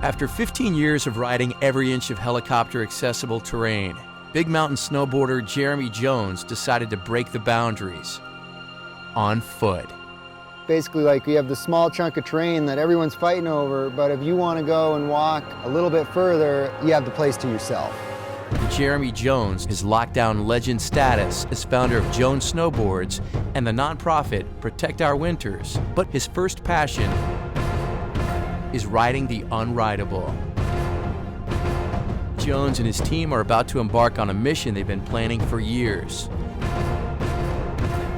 After 15 years of riding every inch of helicopter-accessible terrain, BigMountain snowboarder JeremyJones decided to break the boundaries on foot. Basically, like, you have the small chunk of terrain that everyone's fighting over, but if you want to go and walk a little bit further, you have the place to yourself. JeremyJones has locked down legend status as founder of Jones Snowboards and the nonprofit Protect Our Winters. But his first passion is riding the unrideable. Jones and his team are about to embark on a mission they've been planning for years.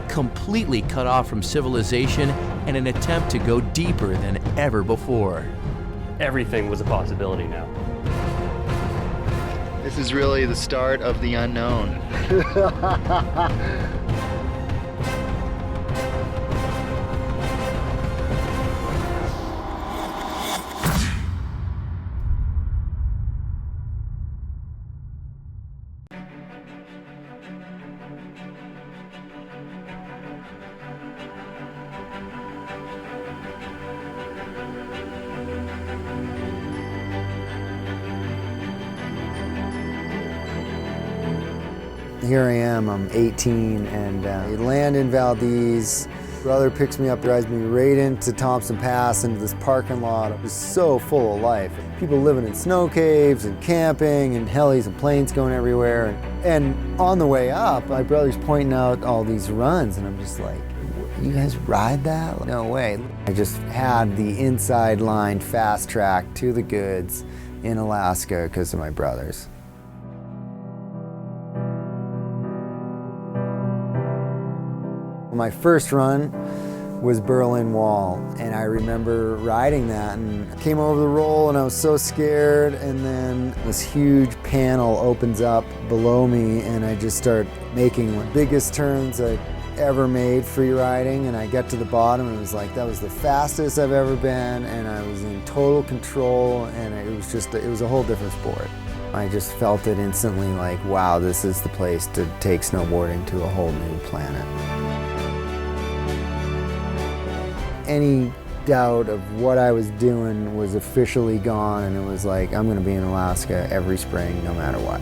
Completely cut off from civilization in an attempt to go deeper than ever before. Everything was a possibility now. This is really the start of the unknown. Here I am, I'm 18, and I land in Valdez. Brother picks me up, drives me right into Thompson Pass, into this parking lot. It was so full of life. People living in snow caves and camping and helis and planes going everywhere. And on the way up, my brother's pointing out all these runs, and I'm just like, you guys ride that? No way. I just had the inside line fast track to the goods in Alaska because of my brothers. My first run was Berlin Wall, and I remember riding that and came over the roll and I was so scared, and then this huge panel opens up below me and I just start making the biggest turns I'd ever made free riding, and I got to the bottom and it was like that was the fastest I've ever been, and I was in total control, and it was a whole different sport. I just felt it instantly, like, wow, this is the place to take snowboarding to a whole new planet. Any doubt of what I was doing was officially gone, and it was like, I'm gonna be in Alaska every spring, no matter what.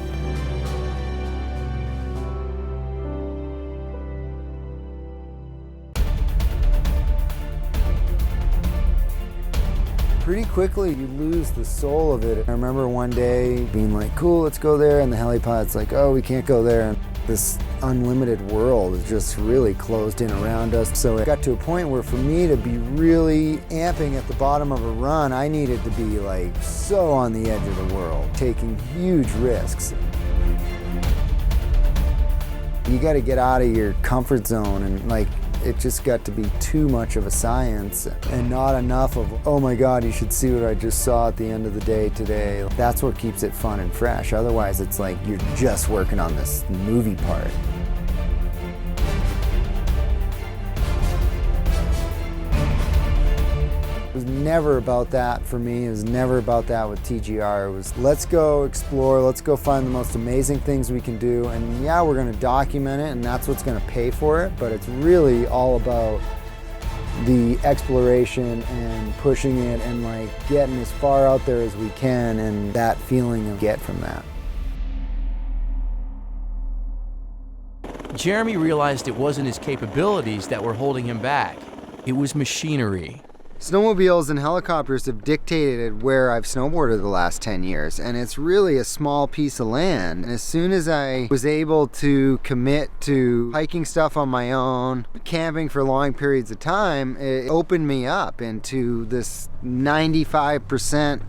Pretty quickly, you lose the soul of it. I remember one day being like, cool, let's go there, and the helipod's like, oh, we can't go there. And this unlimited world is just really closed in around us. So it got to a point where for me to be really amping at the bottom of a run, I needed to be like so on the edge of the world, taking huge risks. You got to get out of your comfort zone, and like, it just got to be too much of a science and not enough of, oh my God, you should see what I just saw at the end of the day today. That's what keeps it fun and fresh. Otherwise, it's like you're just working on this movie part. It was never about that for me. It was never about that with TGR. It was, let's go explore, let's go find the most amazing things we can do, and yeah, we're gonna document it, and that's what's gonna pay for it, but it's really all about the exploration and pushing it and like getting as far out there as we can, and that feeling you get from that. Jeremy realized it wasn't his capabilities that were holding him back. It was machinery. Snowmobiles and helicopters have dictated where I've snowboarded the last 10 years, and it's really a small piece of land. And as soon as I was able to commit to hiking stuff on my own, camping for long periods of time, it opened me up into this 95%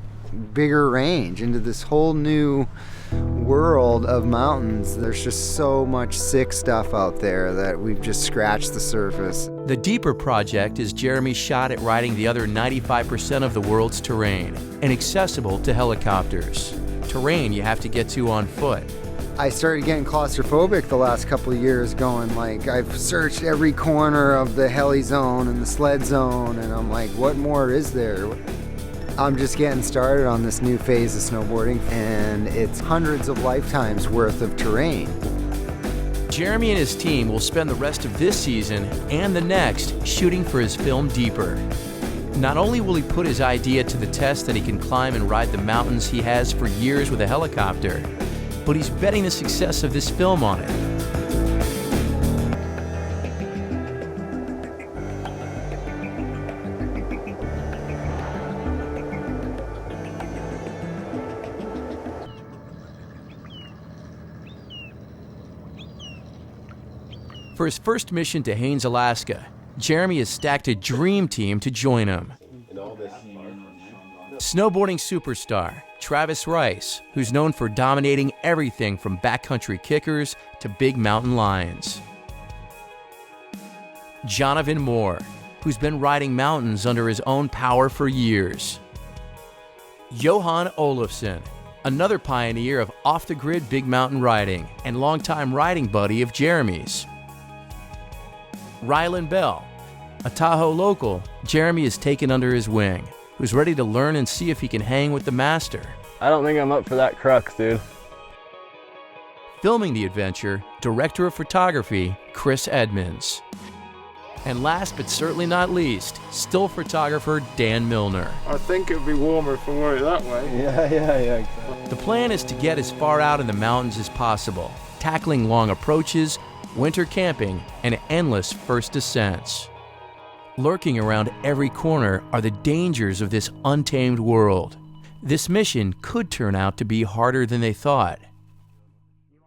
bigger range, into this whole new world of mountains. There's just so much sick stuff out there that we've just scratched the surface. The Deeper Project is Jeremy's shot at riding the other 95% of the world's terrain, and accessible to helicopters. Terrain you have to get to on foot. I started getting claustrophobic the last couple of years, going like, I've searched every corner of the heli zone and the sled zone, and I'm like, what more is there? I'm just getting started on this new phase of snowboarding, and it's hundreds of lifetimes worth of terrain. Jeremy and his team will spend the rest of this season and the next shooting for his film Deeper. Not only will he put his idea to the test that he can climb and ride the mountains he has for years with a helicopter, but he's betting the success of this film on it. For his first mission to Haines, Alaska, Jeremy has stacked a dream team to join him. Snowboarding superstar Travis Rice, who's known for dominating everything from backcountry kickers to big mountain lions. Jonathan Moore, who's been riding mountains under his own power for years. Johan Olofsson, another pioneer of off-the-grid big mountain riding and longtime riding buddy of Jeremy's. RylandBell, a Tahoe local Jeremy has taken under his wing, who's ready to learn and see if he can hang with the master. I don't think I'm up for that crux, dude. Filming the adventure, director of photography, Chris Edmonds. And last but certainly not least, still photographer Dan Milner. I think it'd be warmer if I wore it that way. Yeah, exactly. The plan is to get as far out in the mountains as possible, tackling long approaches, winter camping, and endless first descents. Lurking around every corner are the dangers of this untamed world. This mission could turn out to be harder than they thought.